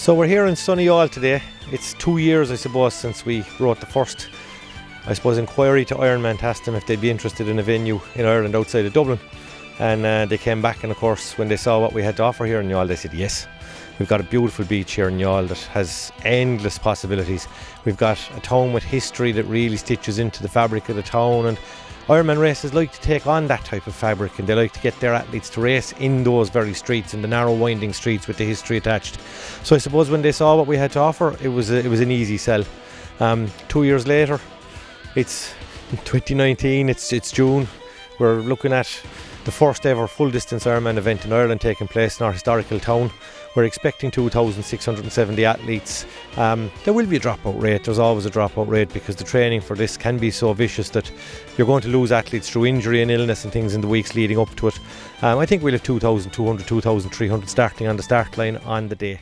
So we're here in sunny Youghal today. It's 2 years, I suppose, since we wrote the first, inquiry to Ironman to ask them if they'd be interested in a venue in Ireland outside of Dublin. And they came back, and of course, when they saw what we had to offer here in Youghal, they said yes. We've got a beautiful beach here in Youghal that has endless possibilities. We've got a town with history that really stitches into the fabric of the town, and Ironman races like to take on that type of fabric, and they like to get their athletes to race in those very streets, in the narrow winding streets with the history attached. So I suppose when they saw what we had to offer, it was an easy sell. 2 years later, it's 2019, it's June. We're looking at the first ever full distance Ironman event in Ireland taking place in our historical town. We're expecting 2,670 athletes. There will be a dropout rate. There's always a dropout rate because the training for this can be so vicious that you're going to lose athletes through injury and illness and things in the weeks leading up to it. I think we'll have 2,200, 2,300 starting on the start line on the day.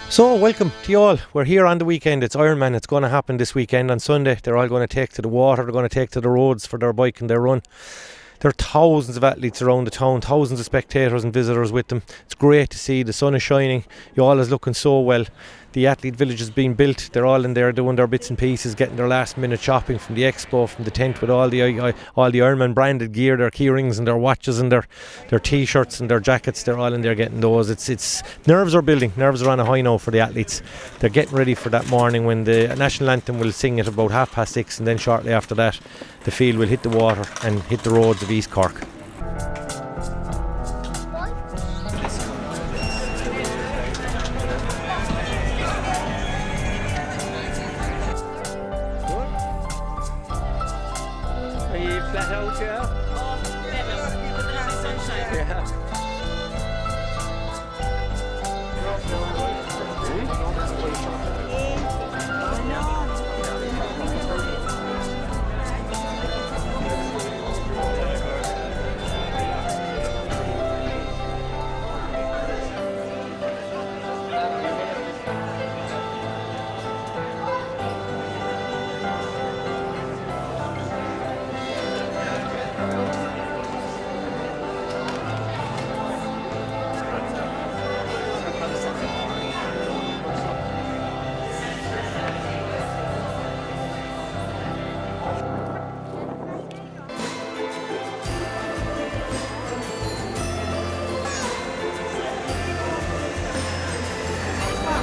So welcome to Youghal. We're here on the weekend. It's Ironman. It's going to happen this weekend on Sunday. They're all going to take to the water. They're going to take to the roads for their bike and their run. There are thousands of athletes around the town, thousands of spectators and visitors with them. It's great to see. The sun is shining. Youghal is looking so well. The athlete village is being built. They're all in there doing their bits and pieces, getting their last minute shopping from the expo, from the tent with all the Ironman branded gear, their key rings and their watches and their t-shirts and their jackets. They're all in there getting those. It's nerves are building. Nerves are on a high now for the athletes. They're getting ready for that morning when the national anthem will sing at about 6:30, and then shortly after that the field will hit the water and hit the roads of East Cork. Flat out, yeah? Yeah.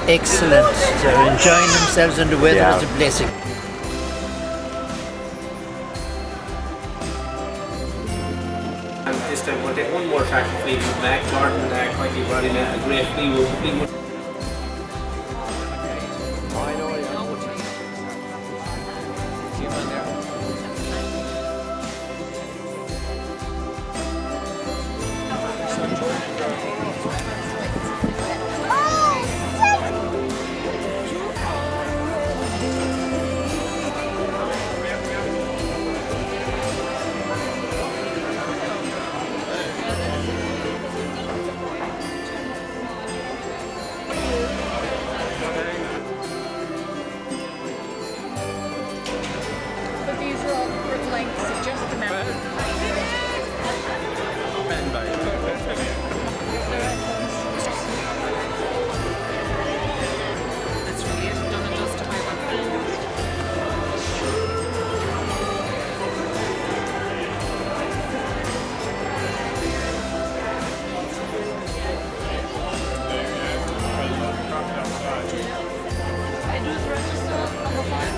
Excellent. They're enjoying themselves and the weather is a blessing. And this time we'll take one more track of Fleetwood Mac. Jordan quietly brought in a great Fleetwood. But these are all different lengths of just the That's really it, done and dusted by one. And who's registered number 5?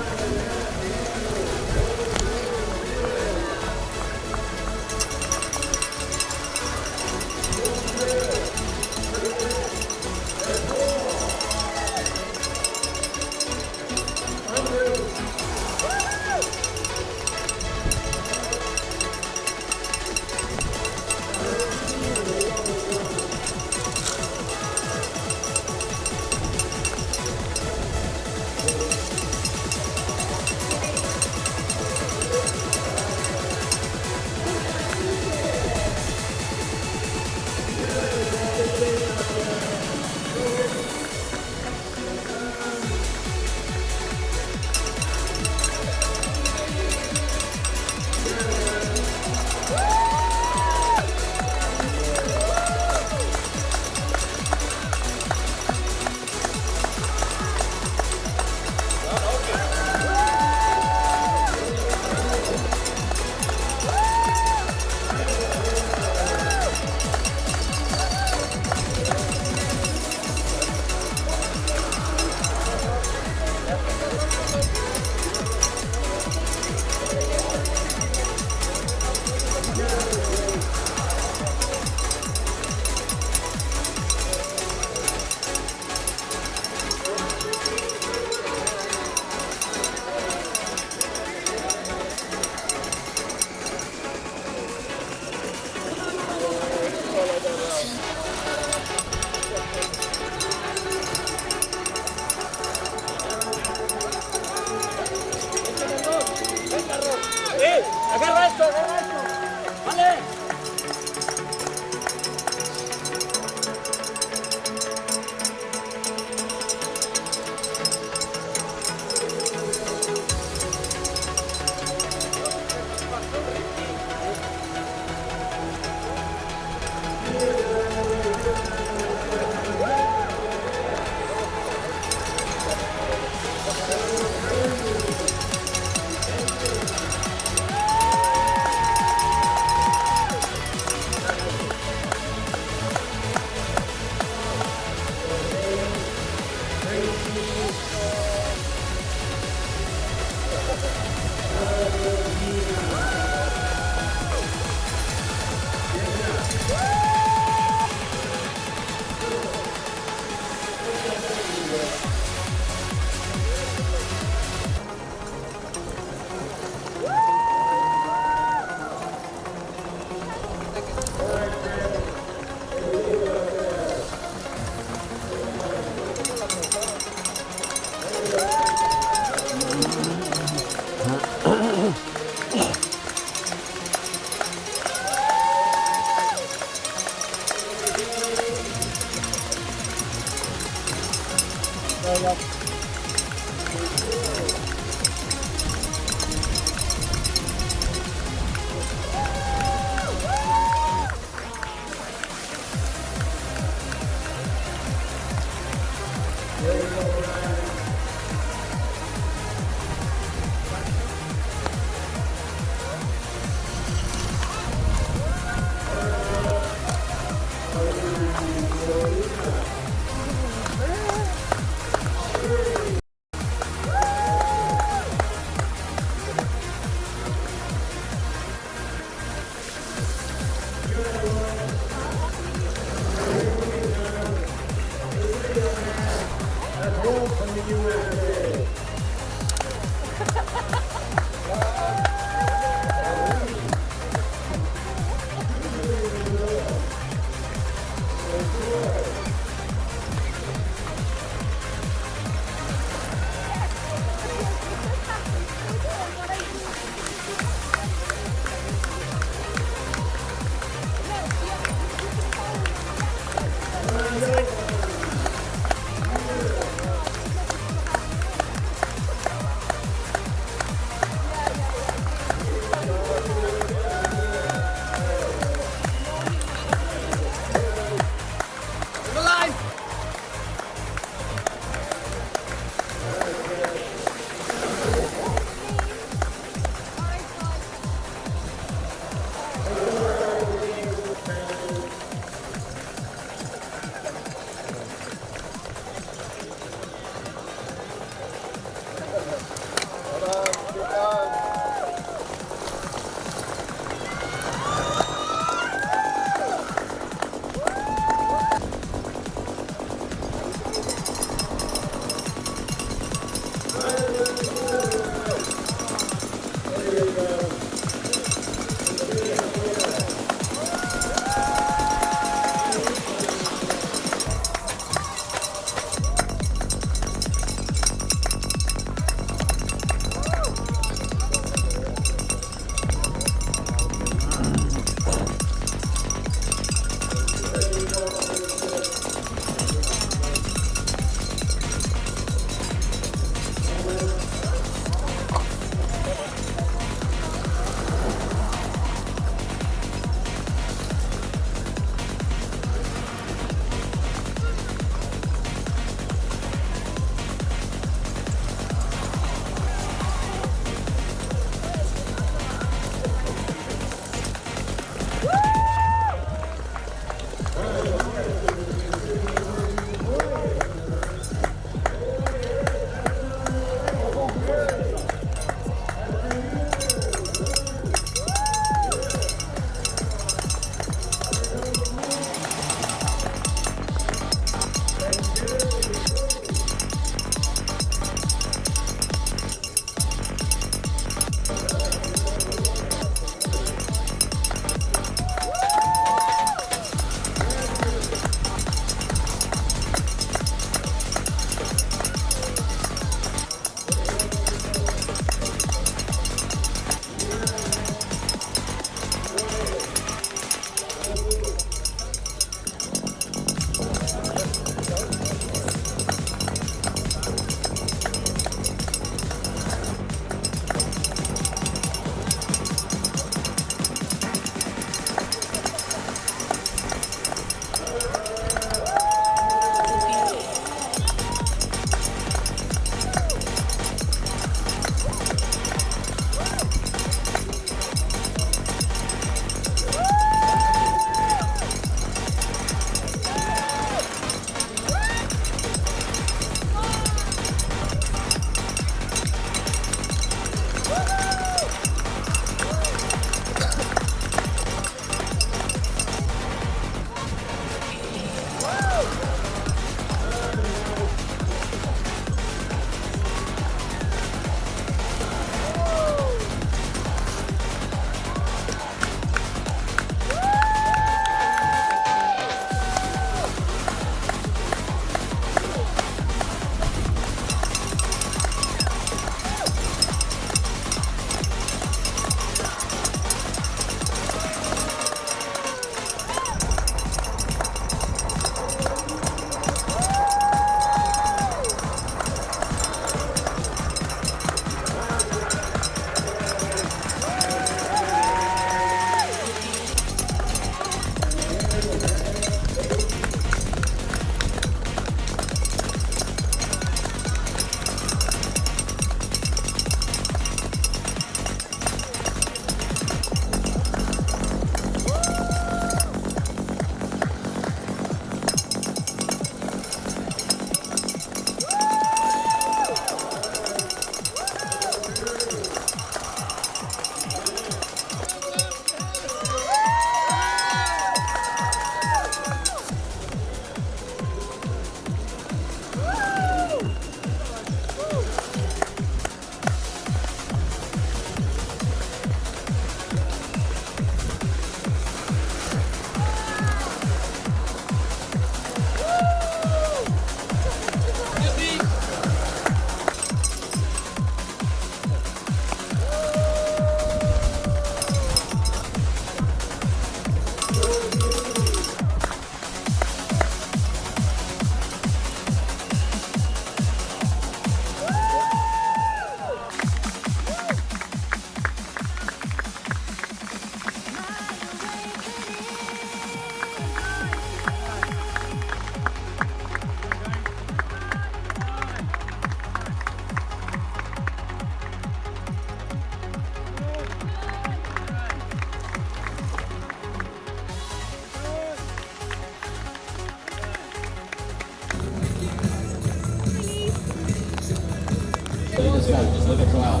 let's go. Look at Youghal.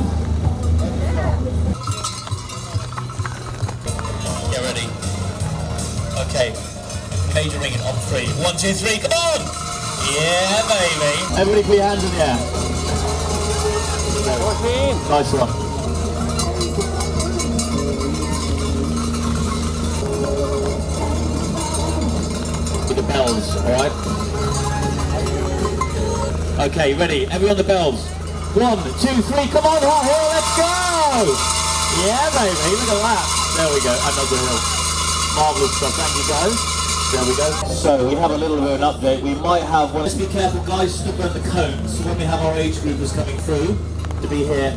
Get ready. Okay. Cage ringing on 3. 1, 2, 3, come on! Yeah, baby. Everybody put your hands in the air. 14. Nice one. With the bells, alright? Okay, ready? Everyone the bells. 1, 2, 3, come on, hot hill, let's go! Yeah, baby, look at that. There we go, another hill. Marvellous stuff, thank you guys. There we go. So we have a little bit of an update. We might have one. Let's be careful, guys, stop around the cones. So when we have our age groupers coming through to be here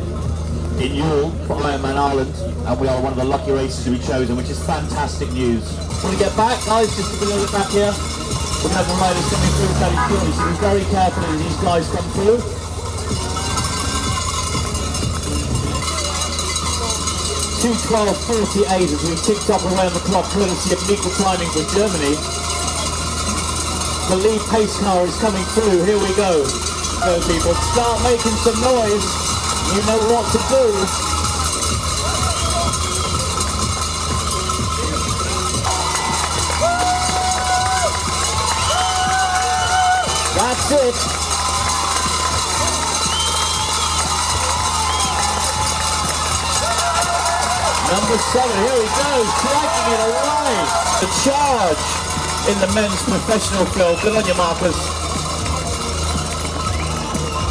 in Youghal for Ironman Ireland, and we are one of the lucky races to be chosen, which is fantastic news. Want to get back, guys? Just a little bit back here. We have the riders coming through fairly shortly, so be very careful as these guys come through. 2:12:48 as we ticked up away on the clock, courtesy of equal timing for Germany. The lead pace car is coming through. Here we go. So people, start making some noise. You know what to do. That's it. Number 7, here he goes, striking it away. The charge in the men's professional field. Good on you, Marcus.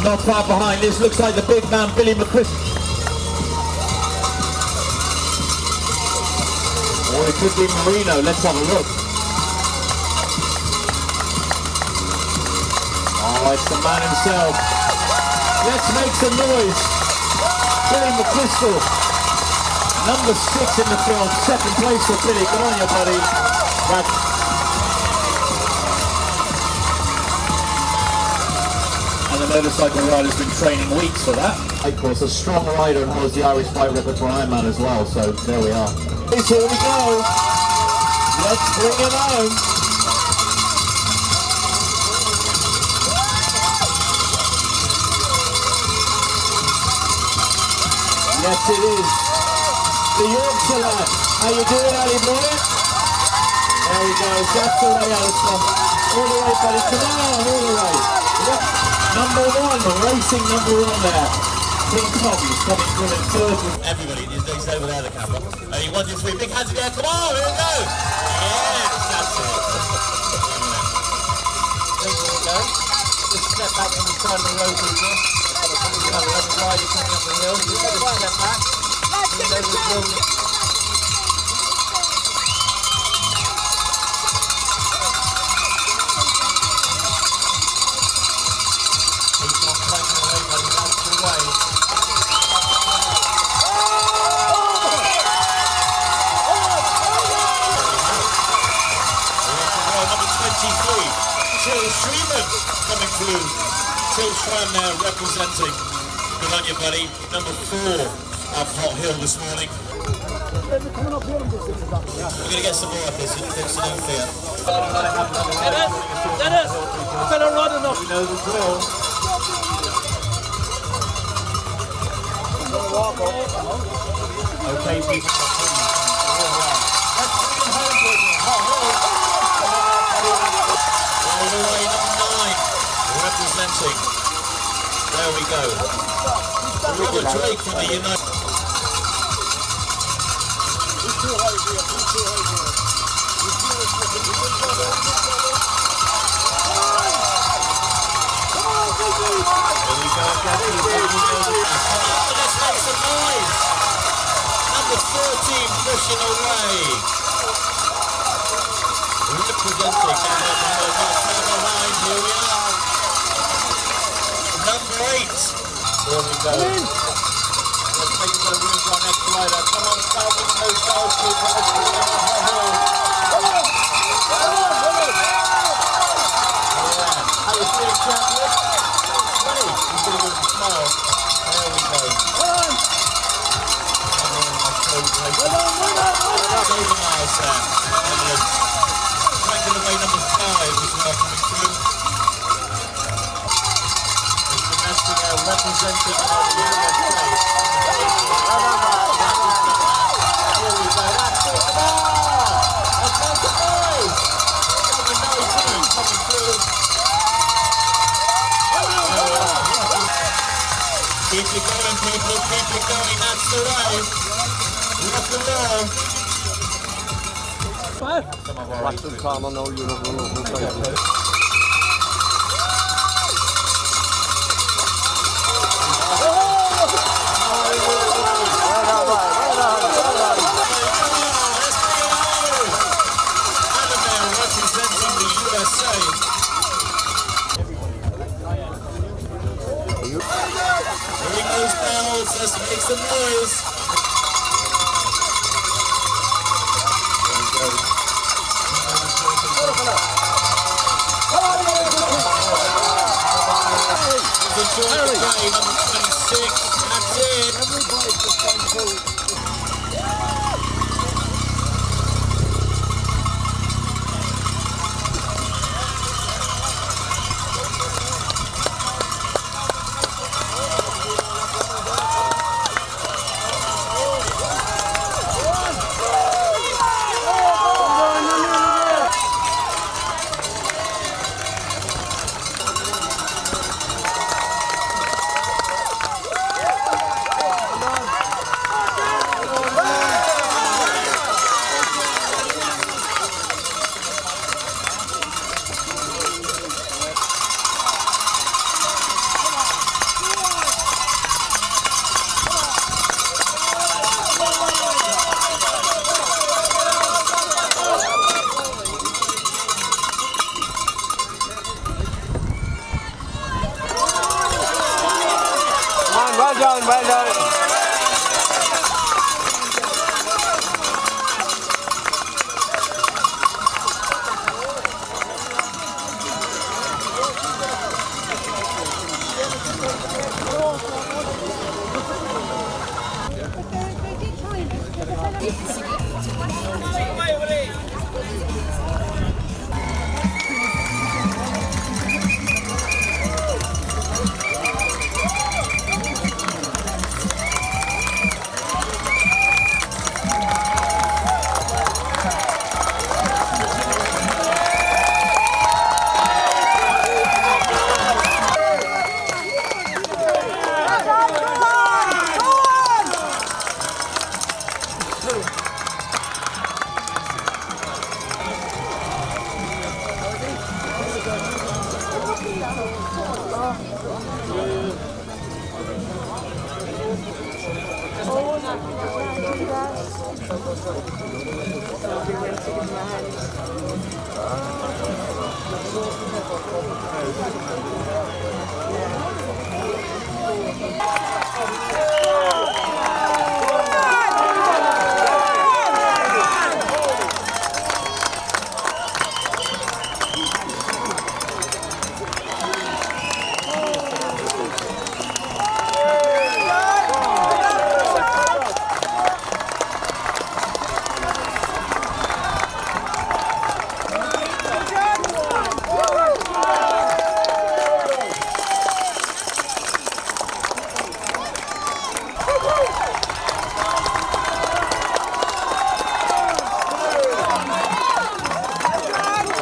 Not far behind. This looks like the big man, Billy McChrist. Or it could be Marino. Let's have a look. Oh, it's the man himself. Let's make some noise. Billy McChrist. Number 6 in the field, 2nd place for Billy. Good on you, buddy. And the motorcycle rider's been training weeks for that. Of course, a strong rider and holds the Irish bike record for Ironman as well, so there we are. Here we go. Let's bring him home. Yes, it is. The Yorkshire lad. How you doing, Ali boy? There he goes. That's the way, Alistair. All the way, buddy. Come on, all the way. Yep. Number 1, racing number 1 there. King Cobby's coming through in 3rd. Everybody, he's over there, the camera. Ready, 1, 2, 3, big hands in the air. Come on, here we go. Yes, that's it. There we go. Just step back on the side of the road, people. Another rider coming up the hill. Just step back. Coming through, Till Schwan now representing. Good on you, buddy. Number 4 up Hot Hill this morning. We're going to get some more of this, so don't fear. Dennis! Better run enough! We know the drill. Okay, people. All the way, number 9, representing. There we go. Robert Drake from the United. Let's make some noise. Number 13 pushing away. Representing behind, here we are. Number 8. There we go. Let's make some room for our next rider. Come on, start with those stars, people. Let's go. How you feeling, champion? Ready? He's going to give us a smile. There we go. David Miles there. Cranking away number 5 as well coming through. It's domestic representing the USA. Here we go, that's it, come on! Let's make some noise! Number 19 coming through. Keep it going, people, keep it going, that's the way. Rock and roll. What's the time I know you're not going to Representing the USA. Ring those bells, let's make some noise. Enjoy the game, number 26, that's it.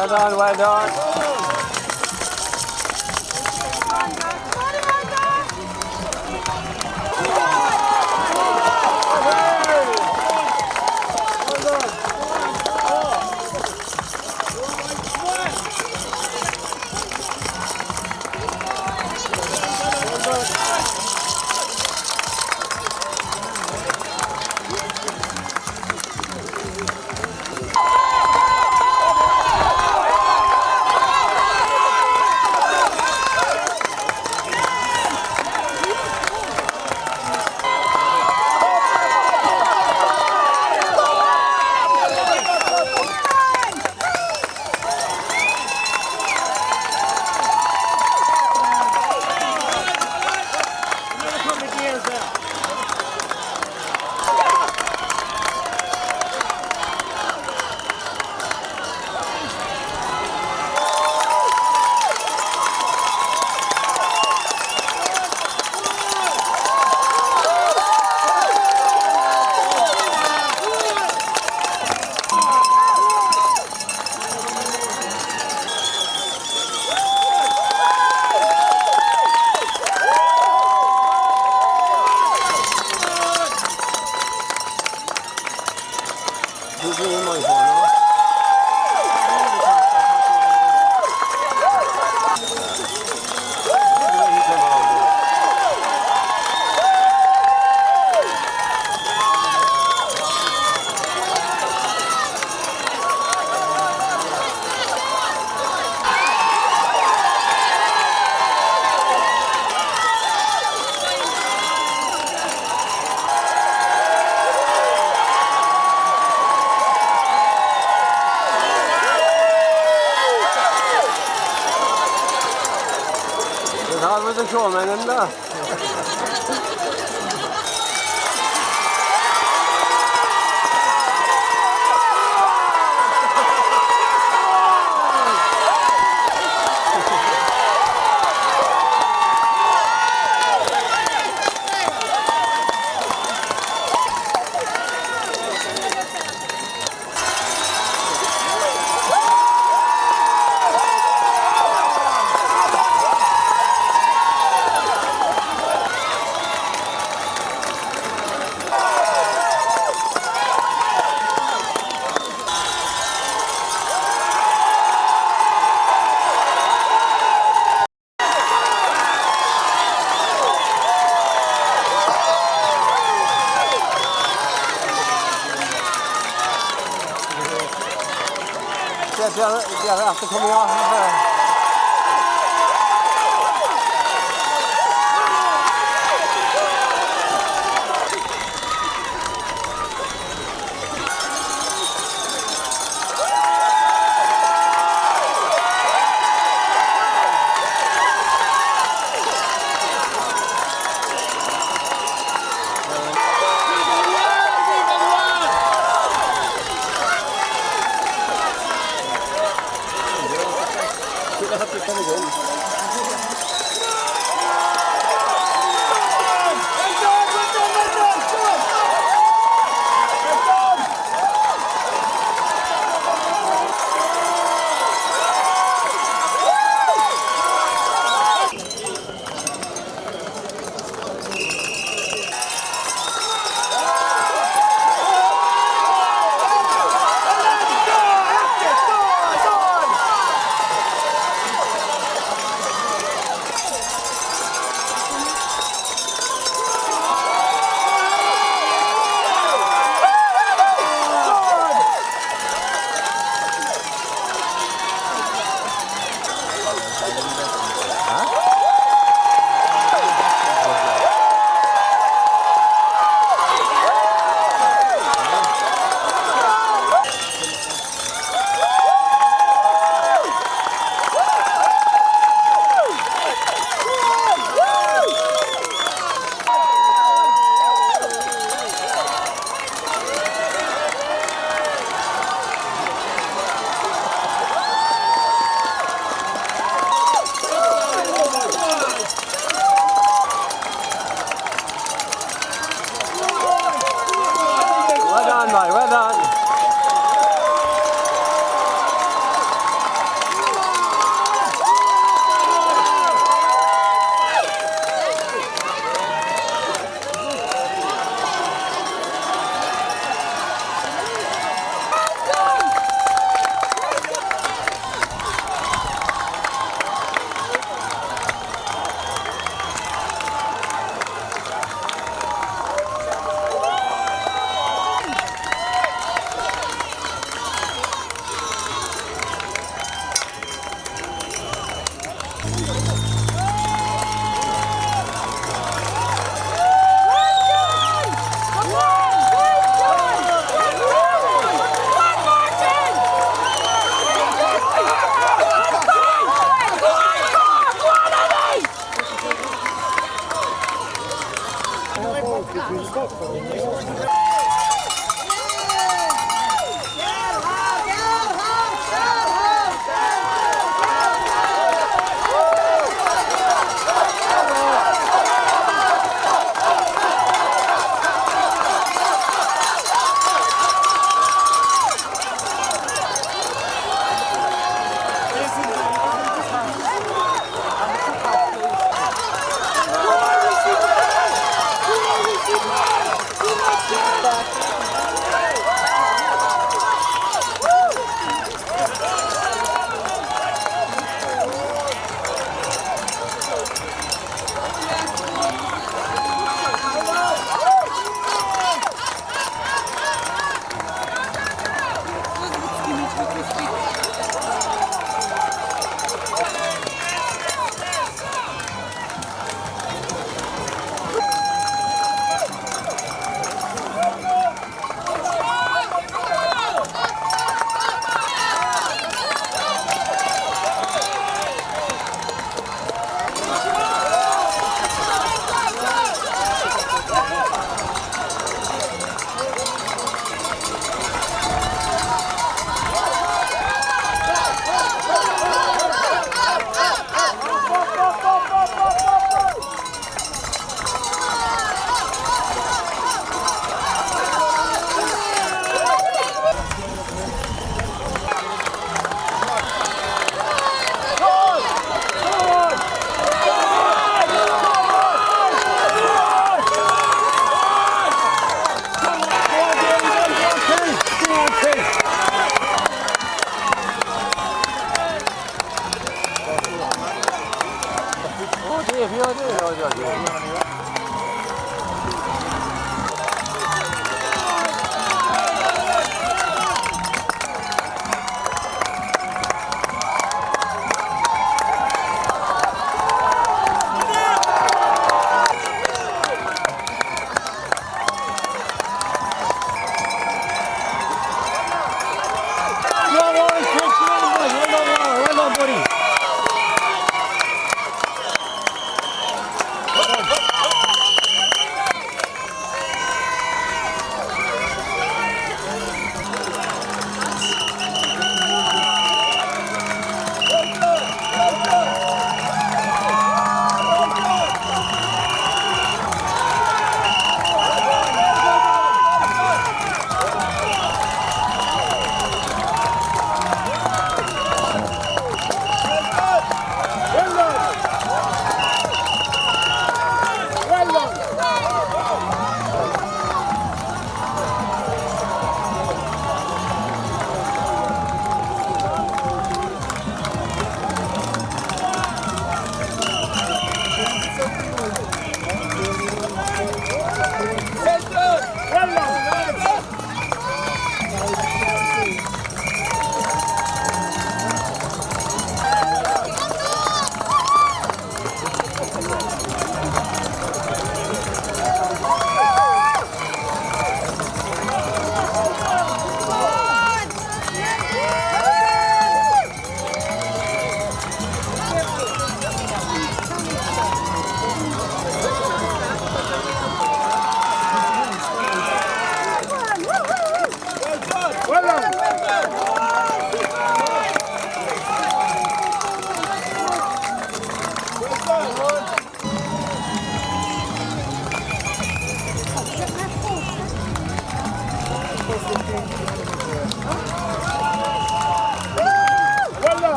Well done. Well done. Ja, men det showmannen da. Jag alltså kommer jag här.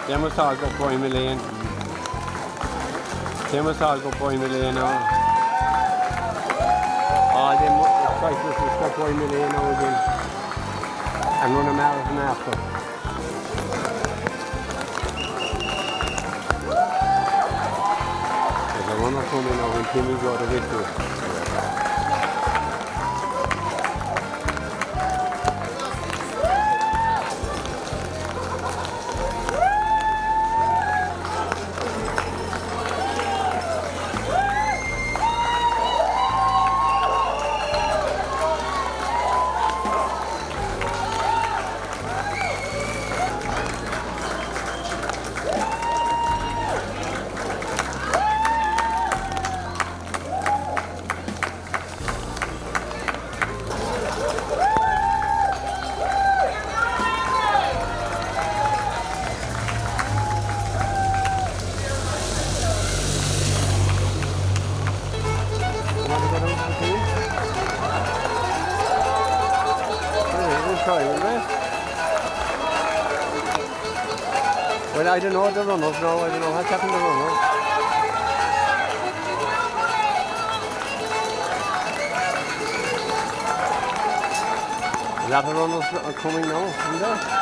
Siamo salgo poi Mileno. Siamo salgo poi Mileno. Stai su poi Mileno again. And run a marathon after. There's a runner coming now when Timmy got a victory. time, will they? Well, I don't know the runners now. I don't know what's happened to the runners. A lot of runners are coming now, isn't there?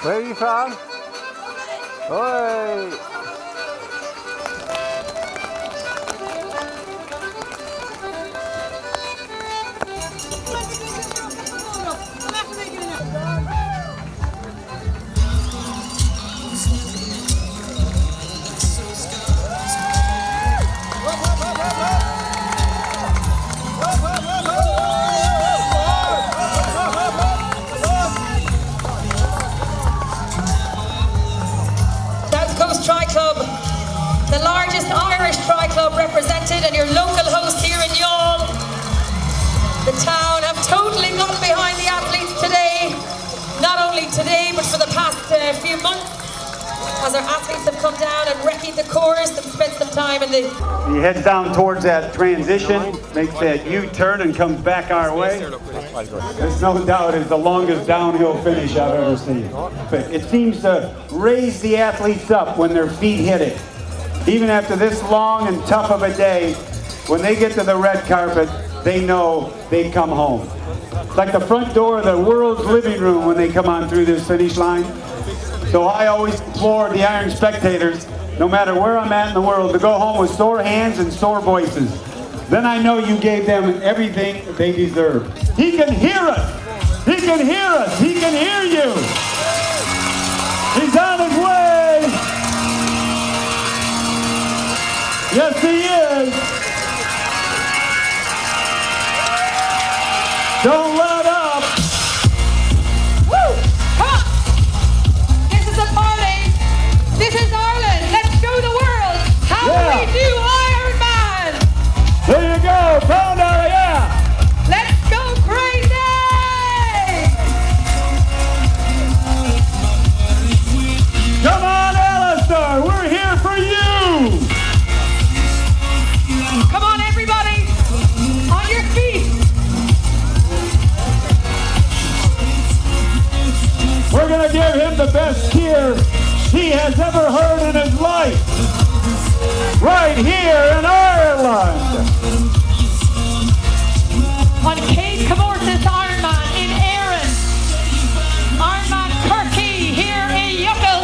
Where are you from? Oi! The largest Irish tri-club represented, and your local host here in Youghal. The town have totally got behind the athletes today, not only today but for the past few months, as our athletes have come down and wrecking the course and spent some time in the... He heads down towards that transition, makes that U-turn and comes back our way. This no doubt is the longest downhill finish I've ever seen. But it seems to raise the athletes up when their feet hit it. Even after this long and tough of a day, when they get to the red carpet, they know they've come home. It's like the front door of the world's living room when they come on through this finish line. So I always implore the Iron spectators, no matter where I'm at in the world, to go home with sore hands and sore voices. Then I know you gave them everything they deserve. He can hear us. He can hear us. He can hear you. He's on his way. Yes, he is. Don't let up. Woo! Come on! This is a party. This is Ireland. Let's show the world how we do Ironman. There you go. Pound out, yeah. Let's go crazy! Come on, Alistair. We're here for you. Come on, everybody. On your feet. We're going to give him the best cheer he has ever heard in his life. Right here in Ireland. On Cape Comortis Ironman in Erin. Ironman Kirky here in Youghal.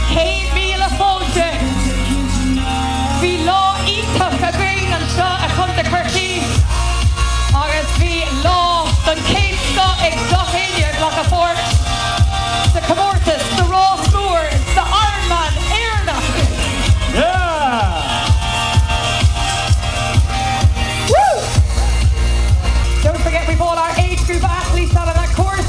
Cape Mila Fonte. Vi lá ítach a gréin an seo a chun de Kirky. Agus vi lá don Cape Scott ag Dochine Loch a Fort. The Comortis, the Ross Moor, the Ironman Eirnach. Yeah. Woo! Don't forget we brought our age group athletes out of that course.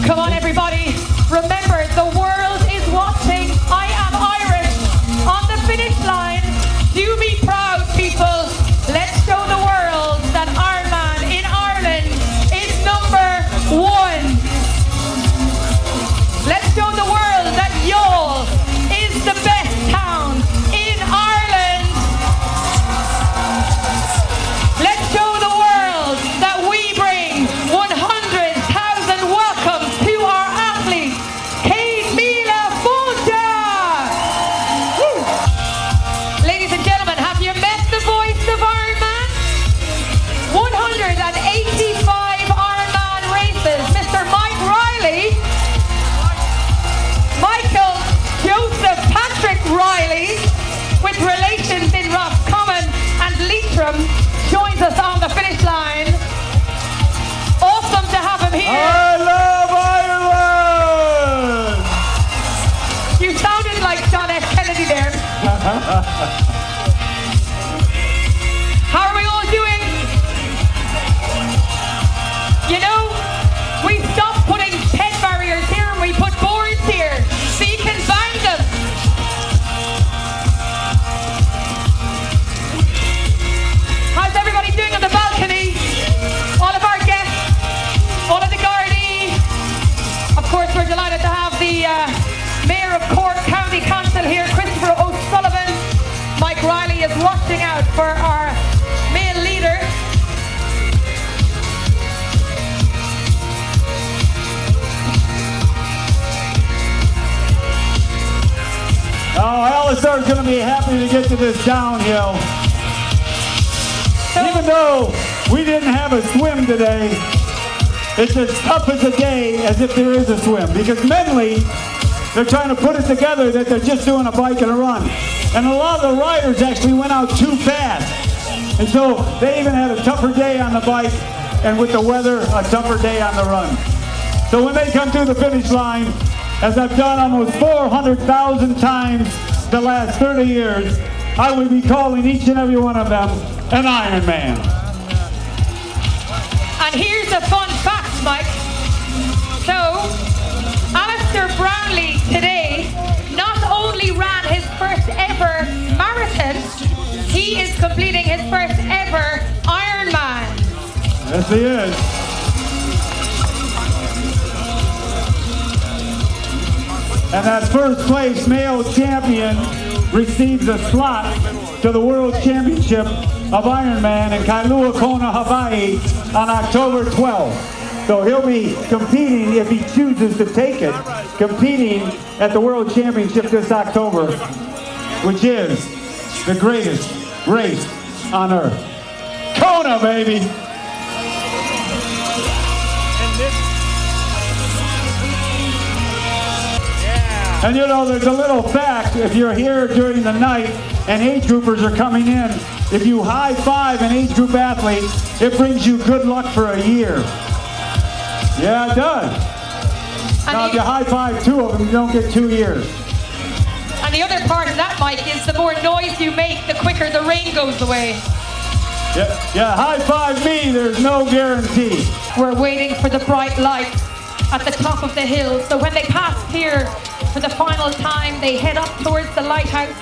Come on, everybody. Remember, the world is watching. I am Irish. On the finish line, do me proud, people. Let's show the world that Ironman in Ireland is #1. Let's show the world that Youghal is the best town in Ireland. Let's show the world that we bring 100,000 welcomes to our athletes. Kate Mila Fonta! Woo! Ladies and gentlemen, have you met the voice of Ironman? 185 Ironman races. Mr. Mike Riley. Michael Joseph Patrick Riley, with relations in Roscommon and Leitrim, joins us on the finish line. Awesome to have him here. I love Ireland. You sounded like John F. Kennedy there. How are we all doing? You know, we stopped putting pet barriers here and we put boards here so you can bang them. How's everybody doing on the balcony? All of our guests, all of the Gardaí. Of course, we're delighted to have the Mayor of Cork County Council here, Christopher O'Sullivan. Mike Riley is watching out for our male leader. Oh, Alistair's going to be happy to get to this downhill. Even though we didn't have a swim today, it's as tough as a day as if there is a swim. Because mentally, they're trying to put it together that they're just doing a bike and a run. And a lot of the riders actually went out too fast. And so they even had a tougher day on the bike, and with the weather, a tougher day on the run. So when they come through the finish line, as I've done almost 400,000 times the last 30 years, I will be calling each and every one of them an Ironman. And here's a fun fact, Mike. So, Alistair Brownlee today not only ran his first ever marathon, he is completing his first ever Ironman. Yes, he is. And that first place male champion receives a slot to the World Championship of Ironman in Kailua Kona, Hawaii on October 12th. So he'll be competing, if he chooses to take it, competing at the World Championship this October, which is the greatest race on earth. Kona, baby! And you know, there's a little fact, if you're here during the night and age groupers are coming in, if you high five an age group athlete, it brings you good luck for a year. Yeah, it does. Now, if you high five two of them, you don't get 2 years. And the other part of that, Mike, is the more noise you make, the quicker the rain goes away. Yeah, high five me, there's no guarantee. We're waiting for the bright light at the top of the hill. So when they pass here for the final time, they head up towards the lighthouse.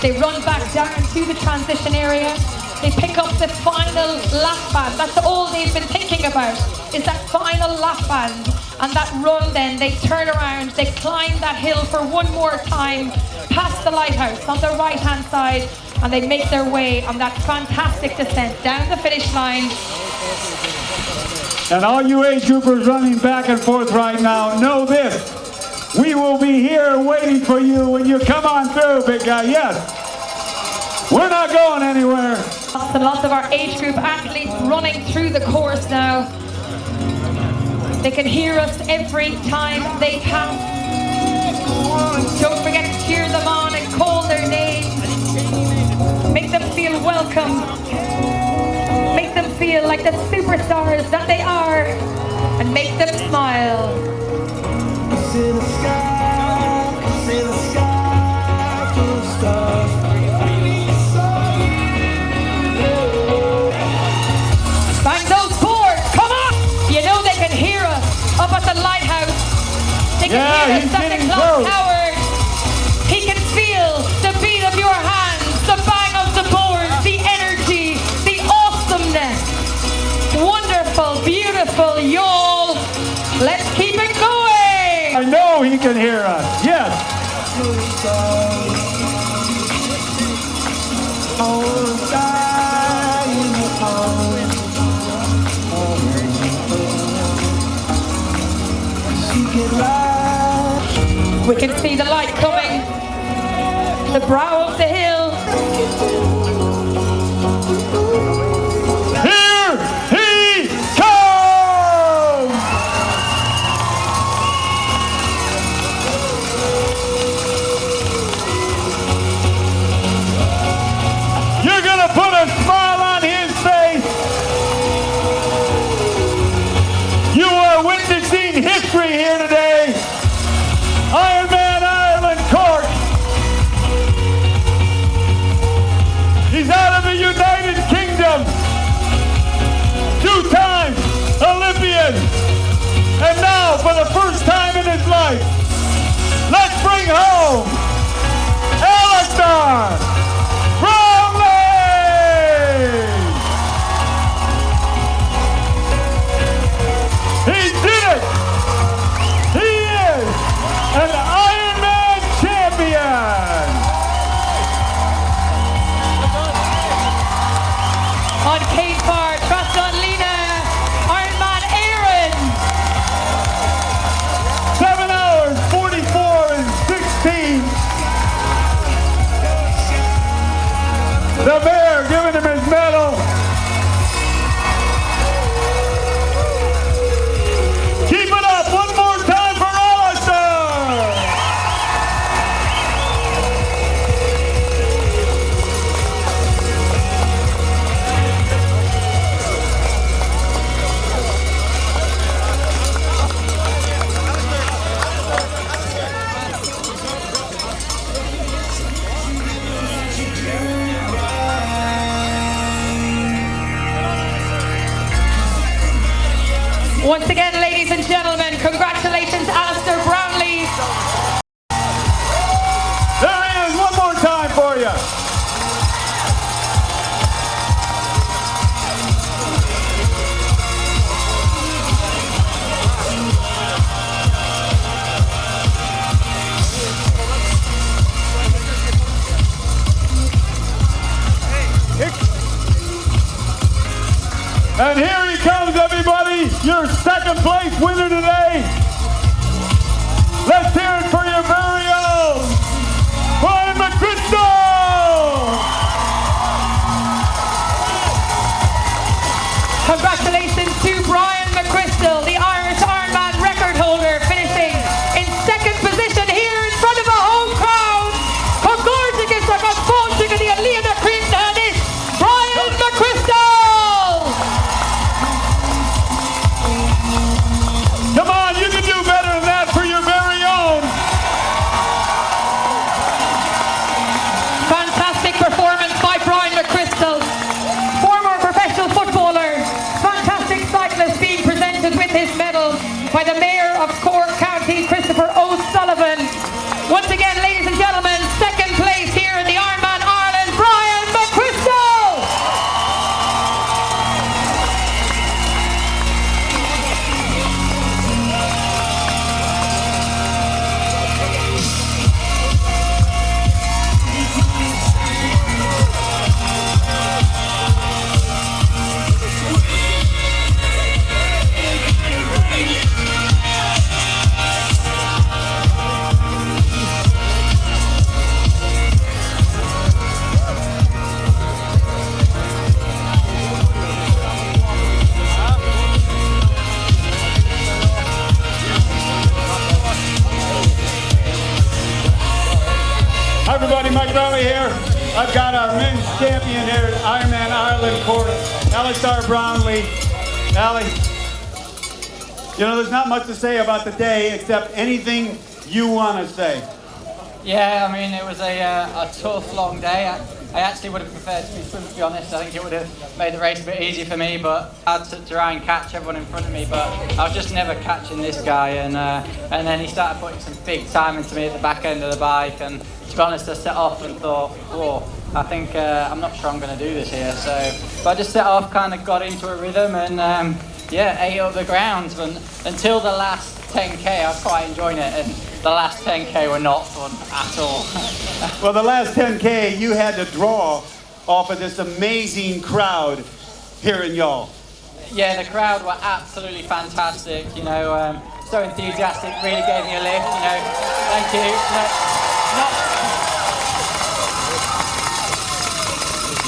They run back down to the transition area. They pick up the final lap band. That's all they've been thinking about, is that final lap band. And that run then, they turn around, they climb that hill for one more time, past the lighthouse on the right-hand side, and they make their way on that fantastic descent down the finish line. And all you age groupers running back and forth right now, know this. We will be here waiting for you when you come on through, big guy. Yes. We're not going anywhere. Lots and lots of our age group athletes running through the course now. They can hear us every time they pass. Don't forget to cheer them on and call their names. Make them feel welcome. Make them feel like the superstars that they are. And make them smile. Bang those boards, come on! You know they can hear us up at the lighthouse. They can hear us at the clock tower. He can feel the beat of your hands, the bang of the boards, the energy, the awesomeness. Wonderful, beautiful, Youghal. Let's keep it going. I know he can hear us, yes. We can see the light coming, the brow of the hill. Here he comes! You're gonna put a smile on his face. You are witnessing history here today. Ironman Ireland Cork. He's out of the United Kingdom. 2-time Olympian. And now, for the first time in his life, let's bring home Alistair Brownlee. He did it. He is an Ironman champion! On Kate Bar, Trust on Lena, Ironman Aaron. 7 hours, 44 and 16. The mayor giving him his medal. Keep it up one more time for Alistair! Once again, ladies and gentlemen, congratulations, Alistair Brownlee. There he is, one more time for you. And here he comes, everybody, your second place winner today. Let's hear it for your very own Brian McChrystal. Congratulations to Brian McChrystal, the Irish Ironman record holder, finishing in second position here in front of us. I've got our men's champion here at Ironman Ireland court, Alistair Brownlee. Ali, you know, there's not much to say about the day except anything you want to say. Yeah, I mean, it was a tough, long day. I actually would have preferred to be swim, to be honest. I think it would have made the race a bit easier for me, but I had to try and catch everyone in front of me, but I was just never catching this guy, and then he started putting some big time into me at the back end of the bike, and to be honest, I set off and thought, whoa, I think I'm not sure I'm going to do this here. But I just set off, kind of got into a rhythm, and ate up the ground. But until the last 10k, I was quite enjoying it, and the last 10k were not fun at all. Well, the last 10k, you had to draw off of this amazing crowd here in Youghal. Yeah, the crowd were absolutely fantastic. You know, so enthusiastic. Really gave me a lift. You know, thank you.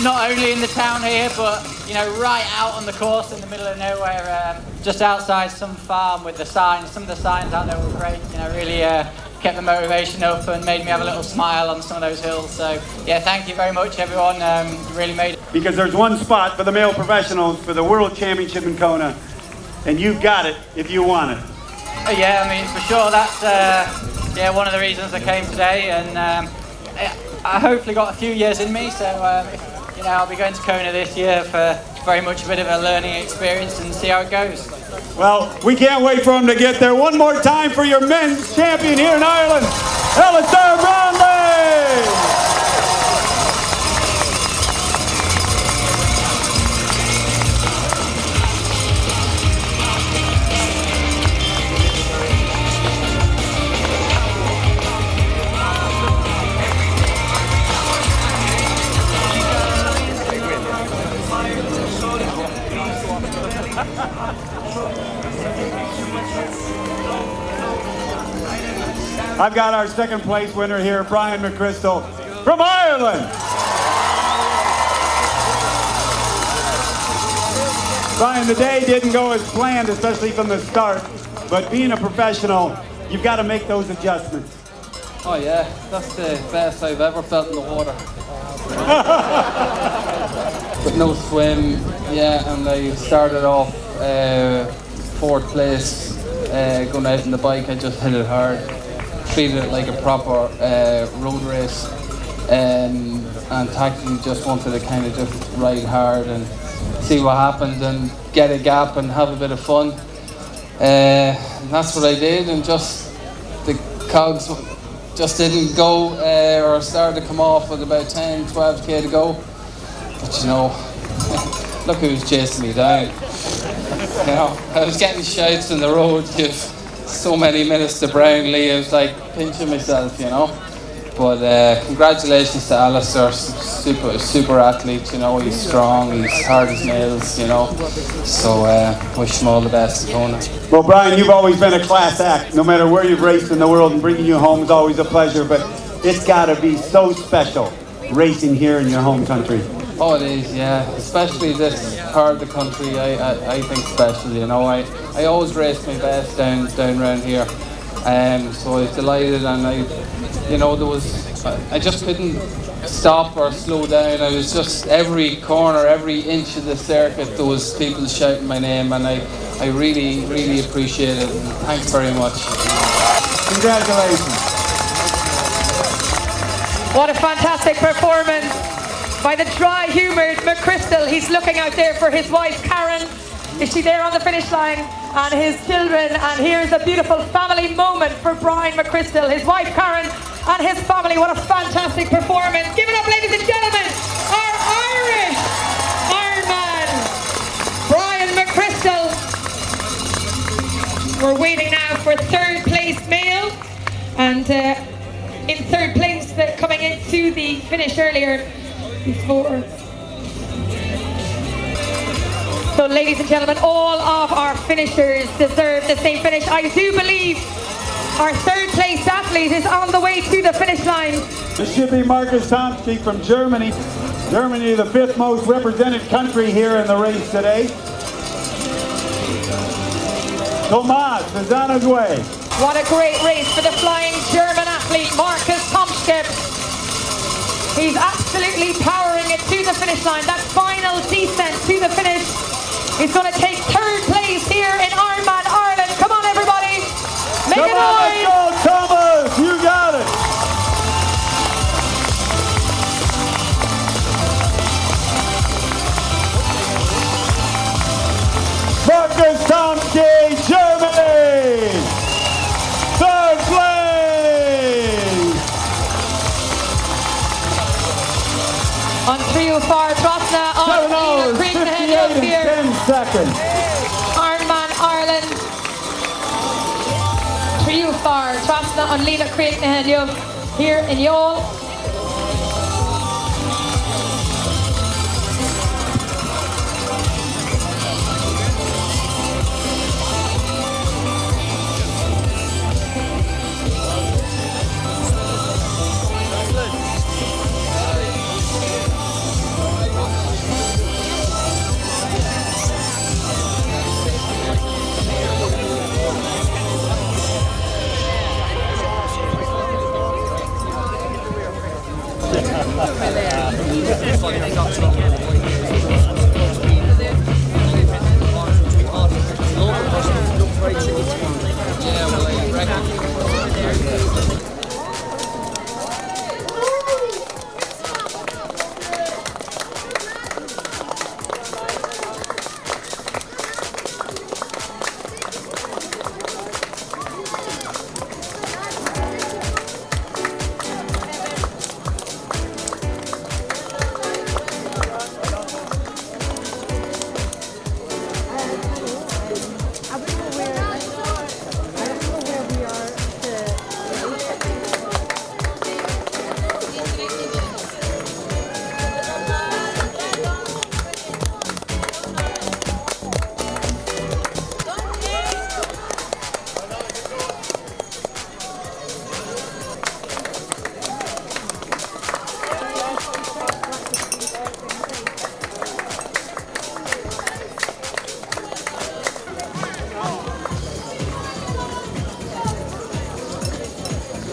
Not only in the town here, but you know, right out on the course in the middle of nowhere, just outside some farm with the signs. Some of the signs out there were great. You know, really kept the motivation up and made me have a little smile on some of those hills. So yeah, thank you very much, everyone. Really made it. Because there's one spot for the male professionals for the World Championship in Kona, and you've got it if you want it. Yeah, I mean, for sure, that's one of the reasons I came today, and I hopefully got a few years in me, so you know, I'll be going to Kona this year for very much a bit of a learning experience and see how it goes. Well, we can't wait for him to get there. One more time for your men's champion here in Ireland, Alistair Brownlee! I've got our second place winner here, Brian McChrystal from Ireland. Brian, the day didn't go as planned, especially from the start, but being a professional, you've got to make those adjustments. Oh yeah, that's the best I've ever felt in the water. But no swim, yeah, and I started off fourth place, going out on the bike. I just hit it hard, treated it like a proper road race, and tactically just wanted to kind of just ride hard and see what happened and get a gap and have a bit of fun. And that's what I did, and just the cogs just didn't go or started to come off with about 10, 12k to go. But you know, look who's chasing me down. You know, I was getting shouts in the road, give so many minutes to Brownlee. I was like pinching myself, you know. But congratulations to Alistair, super athlete, you know, he's strong, he's hard as nails, you know. So wish him all the best, Kona. Well, Brian, you've always been a class act. No matter where you've raced in the world, and bringing you home is always a pleasure, but it's got to be so special racing here in your home country. Oh, it is, yeah. Especially this part of the country, I think special, you know. I always race my best down around here. So I was delighted, and I just couldn't stop or slow down. I was just every corner, every inch of the circuit, there was people shouting my name, and I really, really appreciate it. And thanks very much. Congratulations. What a fantastic performance by the dry-humoured McChrystal. He's looking out there for his wife, Karen. Is she there on the finish line? And his children. And here's a beautiful family moment for Brian McChrystal, his wife, Karen, and his family. What a fantastic performance. Give it up, ladies and gentlemen, our Irish Ironman, Brian McChrystal. We're waiting now for third place male. And in third place, coming into the finish earlier before. So ladies and gentlemen, all of our finishers deserve the same finish. I do believe our third place athlete is on the way to the finish line. This should be Marcus Tomsky from Germany. Germany, the 5th most represented country here in the race today. Tomas is on his way. What a great race for the flying German athlete, Marcus Tomsky. He's absolutely absolutely powering it to the finish line. That final descent to the finish is going to take third place here in Ironman Ireland. Come on, everybody. Make a noise. Let's go, Thomas. You got it. Marcus Tomsky, Germany. Third place. On 304, Trosna on 7 hours, 58 and 10 seconds. Ironman Ireland. 304, Trosna on Lena Creek here in Youghal.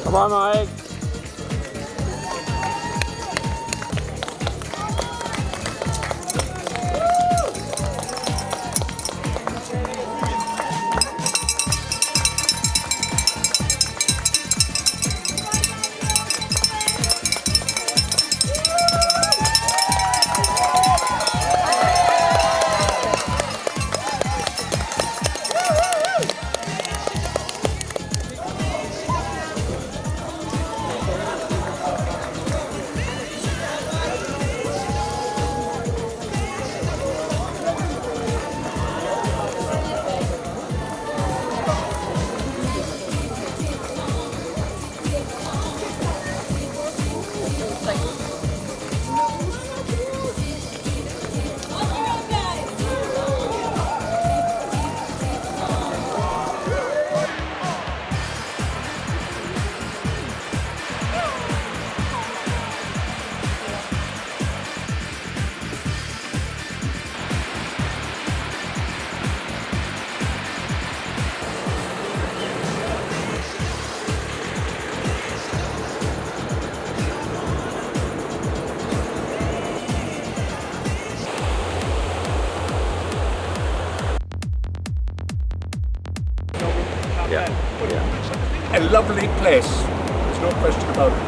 Come on, Mike. A lovely place, there's no question about it.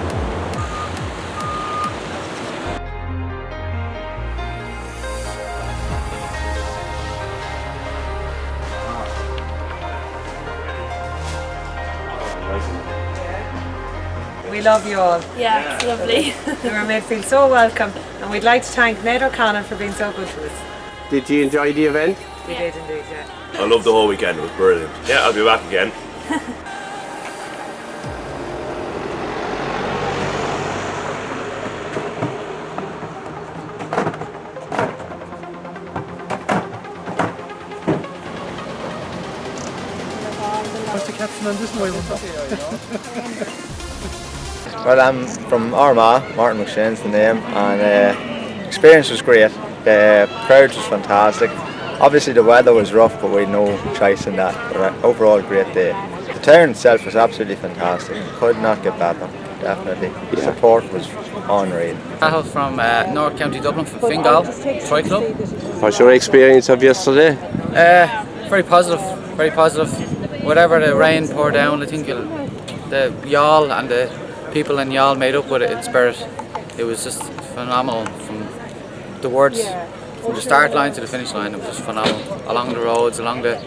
We love you all. Yeah, it's lovely. We were made feel so welcome, and we'd like to thank Ned O'Connor for being so good to us. Did you enjoy the event? We did indeed, yeah. I loved the whole weekend, it was brilliant. Yeah, I'll be back again. What's the caption on this one? Well, I'm from Armagh, Martin McShane's the name, and experience was great. The crowd was fantastic. Obviously the weather was rough, but we had no choice in that. But overall, great day. The town itself was absolutely fantastic. Could not get better. definitely. The support was unreal. Youghal from North County Dublin, from Youghal Tri Club. What's your experience of yesterday? Very positive, very positive. Whatever the rain poured down, I think the Youghal and the people in Youghal made up with it in spirit. It was just phenomenal from the words, from the start line to the finish line. It was just phenomenal. Along the roads, along the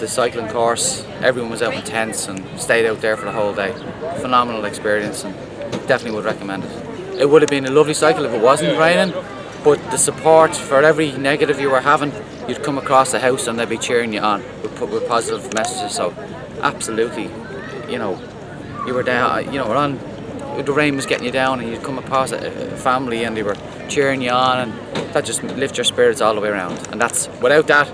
cycling course, everyone was out in tents and stayed out there for the whole day. Phenomenal experience, and definitely would recommend it. It would have been a lovely cycle if it wasn't raining, but the support for every negative you were having, you'd come across the house and they'd be cheering you on with positive messages. So absolutely, you know, you were down, you know, the rain was getting you down, and you'd come across a family and they were cheering you on, and that just lifts your spirits all the way around. And that's, without that,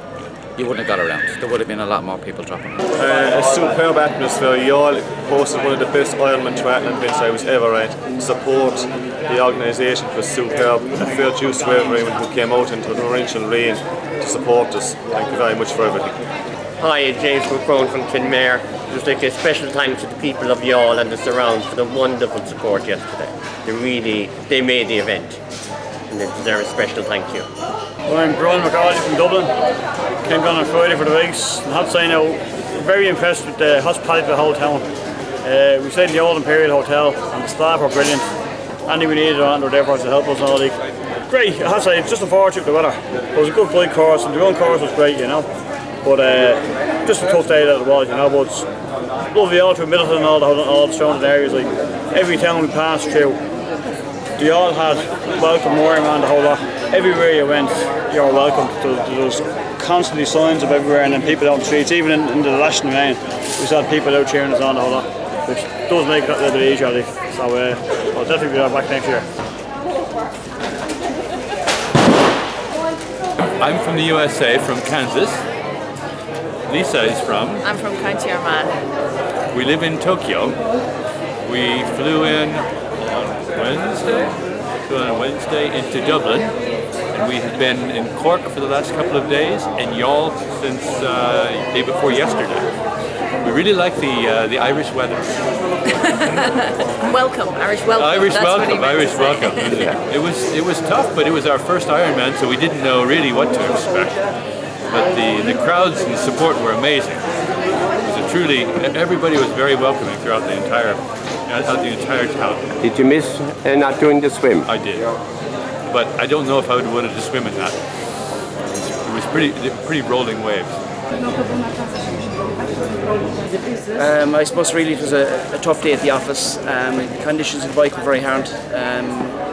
you wouldn't have got around. There would have been a lot more people dropping. A superb atmosphere. Youghal hosted one of the best Ironman triathlon events I was ever at. Support, the organisation was superb. A fair dues to everyone who came out into the torrential rain to support us. Thank you very much for everything. Hi, James McCrone from Kinmare. Just like a special thanks to the people of Youghal and the surrounds for the wonderful support yesterday. They made the event, and they deserve a special thank you. Well, I'm Brian McCarthy from Dublin. Came down on Friday for the race. I have to say now, very impressed with the hospitality of the whole town. We stayed in the Old Imperial Hotel, and the staff were brilliant. Anything we needed on, they were there for us to help us and all. Great, I have to say, it's just unfortunate the weather. It was a good bike course, and the run course was great, you know. But just a tough day that it was, you know. But it's lovely all through Middleton and all the surrounding areas. Like every town we passed through, they all had welcome Ironman, the whole lot. Everywhere you went, you were welcome. There was constantly signs of everywhere, and then people out on the streets, even in the lashing rain, we saw people out cheering us on, the whole lot, which does make it a little bit easier, I think. So I'll definitely be back next year. I'm from the USA, from Kansas. Lisa is from? I'm from County Armagh. We live in Tokyo. We flew in on Wednesday into Dublin, and we have been in Cork for the last couple of days, and Youghal since the day before yesterday. We really like the Irish weather. Welcome, Irish welcome. Irish welcome. It was tough, but it was our first Ironman, so we didn't know really what to expect. But the crowds and the support were amazing. It was truly, everybody was very welcoming throughout the entire town. Did you miss not doing the swim? I did, but I don't know if I would have wanted to swim in that. It was pretty rolling waves. I suppose really it was a tough day at the office. The conditions of the bike were very hard.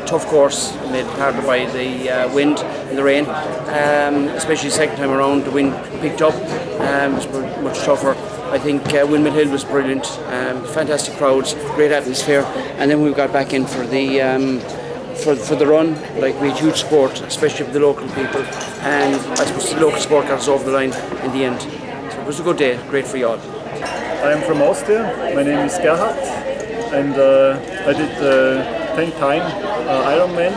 Tough course, made harder by the wind and the rain. Especially the second time around, the wind picked up. It was much tougher. I think Windmill Hill was brilliant. Fantastic crowds, great atmosphere. And then we got back in for the run. Like, we had huge support, especially from the local people. And I suppose the local support got us over the line in the end. So it was a good day, great for Youghal. I'm from Austria. My name is Gerhard, and I did 10th time Ironman,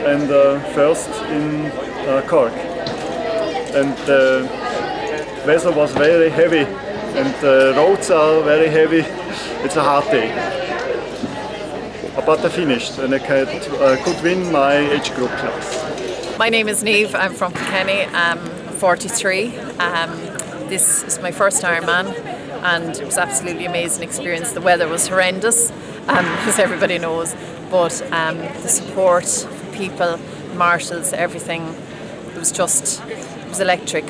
and first in Cork. And the weather was very heavy, and the roads are very heavy. It's a hard day. But I finished, and I could win my age group class. My name is Niamh. I'm from Kilkenny. I'm 43. This is my first Ironman, and it was absolutely amazing experience. The weather was horrendous, as everybody knows, but the support from people, marshals, everything, it was electric.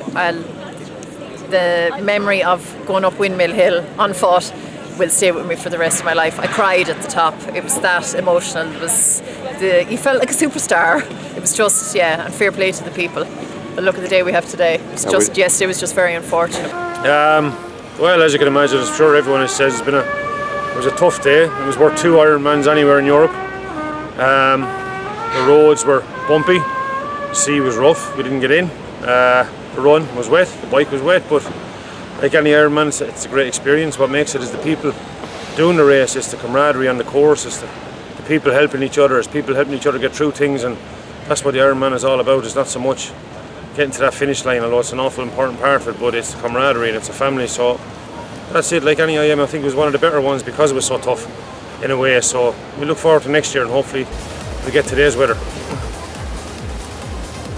The memory of going up Windmill Hill on foot will stay with me for the rest of my life. I cried at the top. It was that emotional. You felt like a superstar. It was just, and fair play to the people. But look at the day we have today. Yesterday was just very unfortunate. Well, as you can imagine, I'm sure everyone says it was a tough day. It was worth 2 Ironmans anywhere in Europe. The roads were bumpy. The sea was rough. We didn't get in. The run was wet. The bike was wet. But like any Ironman, it's a great experience. What makes it is the people doing the race. It's the camaraderie on the course. It's the people helping each other. It's people helping each other get through things, and that's what the Ironman is all about. It's not so much getting to that finish line, although it's an awful important part of it, but it's the camaraderie and it's a family. So that's it. Like any IM, I think it was one of the better ones because it was so tough. in a way. So we look forward to next year and hopefully we get today's weather.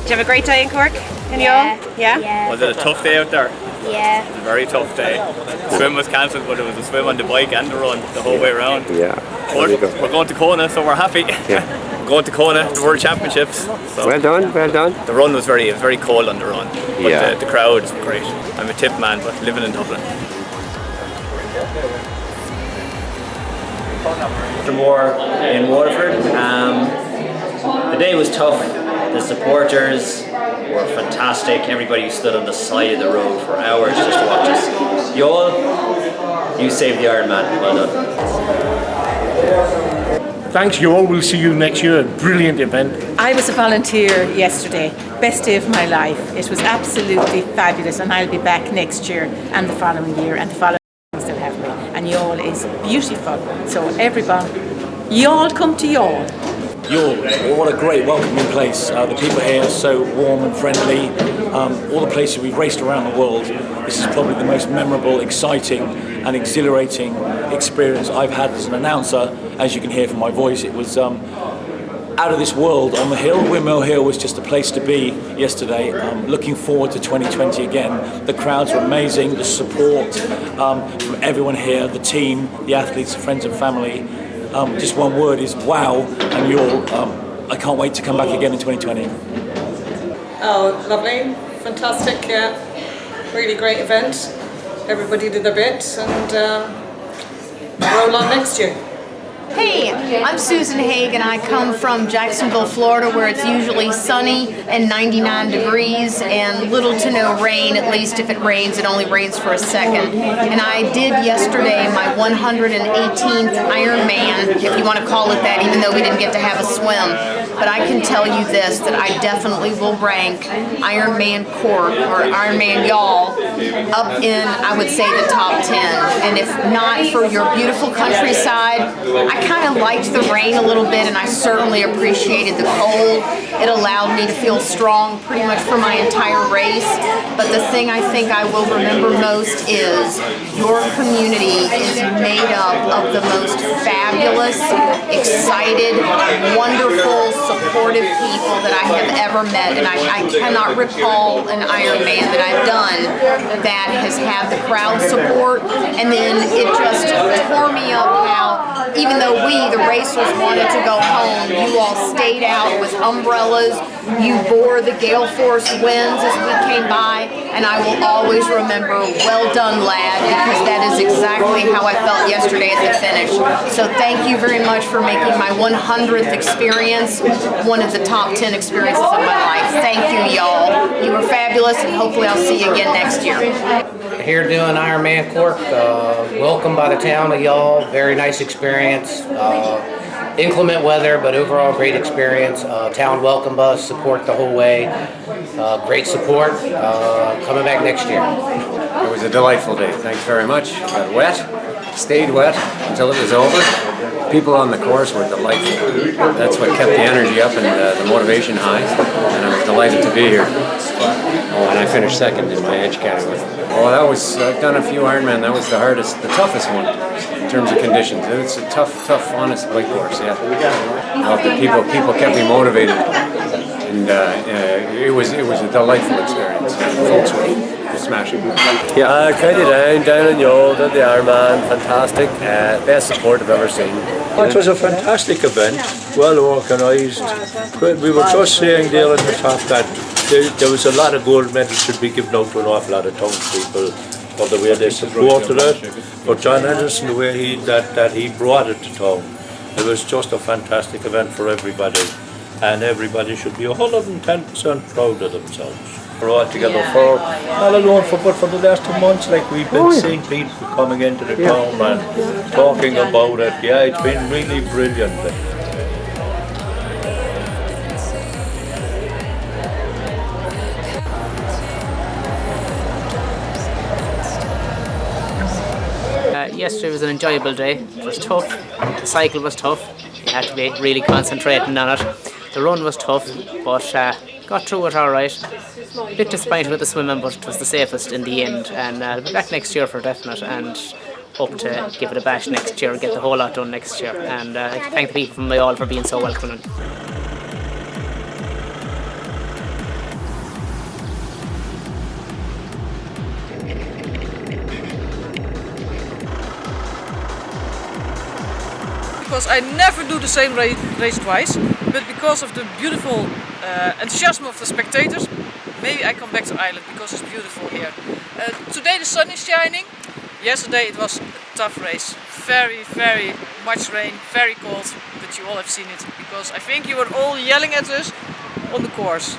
Did you have a great day in Cork? In Youghal? Yeah? Was it a tough day out there? Yeah. It was a very tough day. The swim was cancelled, but it was a swim on the bike and the run the whole way around. Yeah. But we're going to Kona, so we're happy. Yeah. We're going to Kona, the World Championships. So Well done, well done. the run was very cold on the run, but Yeah. the crowds were great. I'm a tip man, but living in Dublin. More in Waterford. The day was tough. The supporters were fantastic. Everybody stood on the side of the road for hours just to watch us. Youghal, you saved the Ironman. Well done. Thanks, Youghal. We'll see you next year. Brilliant event. I was a volunteer yesterday. Best day of my life. It was absolutely fabulous, and I'll be back next year and the following year and the following still have me. And Youghal is beautiful. So everyone, Youghal, come to Youghal. Youghal, what a great welcoming place. The people here are so warm and friendly. All the places we've raced around the world, this is probably the most memorable, exciting and exhilarating experience I've had as an announcer. As you can hear from my voice, it was out of this world on the hill. Windmill Hill was just a place to be yesterday. Looking forward to 2020 again. The crowds were amazing, the support from everyone here, the team, the athletes, friends and family. Just one word is wow, and Youghal. I can't wait to come back again in 2020. Oh, lovely, fantastic, yeah. Really great event. Everybody did their bit, and roll on next year. Hey, I'm Susan Haig and I come from Jacksonville, Florida, where it's usually sunny and 99 degrees and little to no rain. At least if it rains, it only rains for a second. And I did yesterday my 118th Ironman, if you want to call it that, even though we didn't get to have a swim. But I can tell you this, that I definitely will rank Ironman Cork or Ironman Youghal up in, I would say, the top 10. And if not for your beautiful countryside, I kind of liked the rain a little bit, and I certainly appreciated the cold. It allowed me to feel strong pretty much for my entire race. But the thing I think I will remember most is your community is made up of the most fabulous, excited, wonderful, supportive people that I have ever met. And I cannot recall an Ironman that I've done that has had the crowd support. And then it just tore me up how, even though we, the racers, wanted to go home, you all stayed out with umbrellas. You bore the gale force winds as we came by, and I will always remember, well done, lad, because that is exactly how I felt yesterday at the finish. So thank you very much for making my 100th experience one of the top 10 experiences of my life. Thank you, y'all. You were fabulous, and hopefully I'll see you again next year. Here doing Ironman Cork, welcome by the town of Youghal, very nice experience. Inclement weather, but overall great experience. Town welcomed us, support the whole way. Great support. Coming back next year. It was a delightful day. Thanks very much. Got wet, stayed wet until it was over. People on the course were delightful. That's what kept the energy up and the motivation high. And I was delighted to be here. Oh, and I finished second in my age category. Oh, that was, I've done a few Ironman. That was the hardest, the toughest one in terms of conditions. It's a tough, honest bike course, yeah. People kept me motivated. And it was a delightful experience. Folks were smashing. Yeah, County down in Youghal, did the Ironman, fantastic. Best support I've ever seen. It was a fantastic event, well organised. We were just saying there at the top that there was a lot of gold medals should be given out to an awful lot of townspeople for the way they supported it. But John Anderson, the way he brought it to town, it was just a fantastic event for everybody. And everybody should be 110% proud of themselves. We're all together for, not alone but for the last 2 months, like we've been seeing people coming into the town and talking about it. Yeah, it's been really brilliant. Yesterday was an enjoyable day. It was tough. The cycle was tough. You had to be really concentrating on it. The run was tough, but got through it all right. A bit disappointed with the swimming, but it was the safest in the end. And I'll be back next year for definite. And hope to give it a bash next year and get the whole lot done next year. And thank the people from Youghal for being so welcoming. Because I never do the same race twice, but because of the beautiful enthusiasm of the spectators, maybe I come back to Ireland because it's beautiful here. Today the sun is shining. Yesterday it was a tough race. Very, very much rain, very cold, but you all have seen it because I think you were all yelling at us on the course.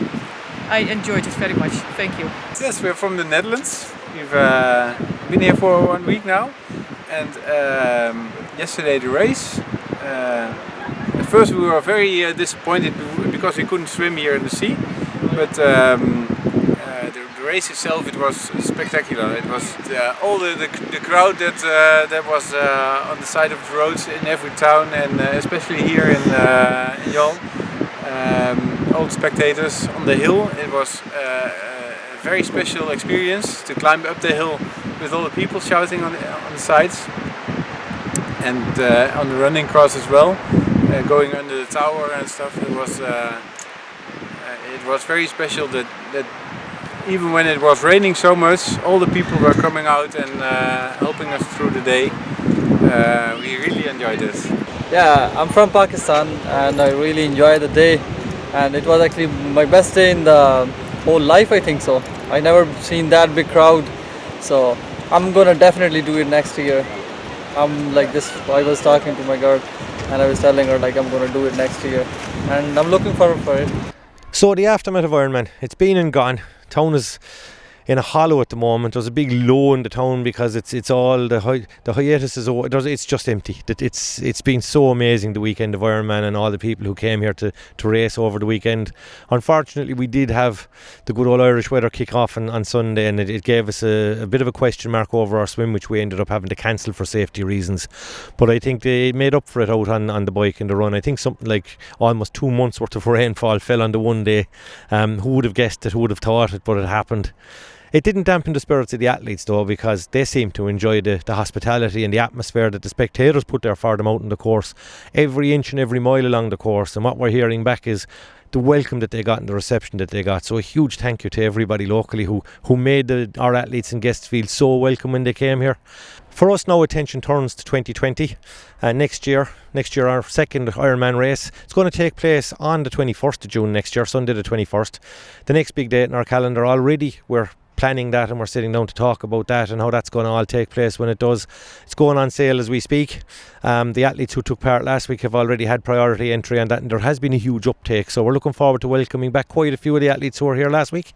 I enjoyed it very much. Thank you. Yes, we're from the Netherlands. We've been here for 1 week now, and yesterday the race. At first we were very disappointed because we couldn't swim here in the sea, but the race itself, it was spectacular. It was all the crowd that was on the side of the roads in every town, and especially here in Youghal. All the spectators on the hill. It was a very special experience to climb up the hill with all the people shouting on the sides. And on the running cross as well, going under the tower and stuff. It was very special that even when it was raining so much, all the people were coming out and helping us through the day. We really enjoyed it. Yeah, I'm from Pakistan and I really enjoyed the day, and it was actually my best day in the whole life, I think so. I never seen that big crowd, so I'm gonna definitely do it next year. I'm like this, I was talking to my girl and I was telling her like I'm going to do it next year, and I'm looking forward for it. So the aftermath of Ironman, it's been and gone. Town is in a hollow at the moment. There's a big low in the town because it's all the hiatus is over. It's just empty. It's been so amazing the weekend of Ironman and all the people who came here to race over the weekend. Unfortunately, we did have the good old Irish weather kick off on Sunday, and it gave us a bit of a question mark over our swim, which we ended up having to cancel for safety reasons. But I think they made up for it out on the bike and the run. I think something like almost 2 months worth of rainfall fell on the one day. Who would have guessed it? Who would have thought it? But it happened. It didn't dampen the spirits of the athletes though, because they seemed to enjoy the hospitality and the atmosphere that the spectators put there for them out on the course, every inch and every mile along the course. And what we're hearing back is the welcome that they got and the reception that they got. So a huge thank you to everybody locally who made our athletes and guests feel so welcome when they came here. For us now, attention turns to 2020. Next year our second Ironman race. It's going to take place on the 21st of June next year, Sunday the 21st. The next big date in our calendar already. We're planning that and we're sitting down to talk about that and how that's going to all take place when it does. It's going on sale as we speak. The athletes who took part last week have already had priority entry on that, and there has been a huge uptake, so we're looking forward to welcoming back quite a few of the athletes who were here last week.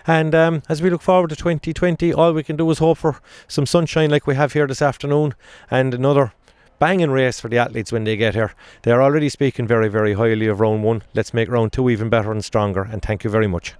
And as we look forward to 2020, all we can do is hope for some sunshine like we have here this afternoon, and another banging race for the athletes when they get here. They're already speaking very, very highly of round 1. Let's make round 2 even better and stronger, and thank you very much.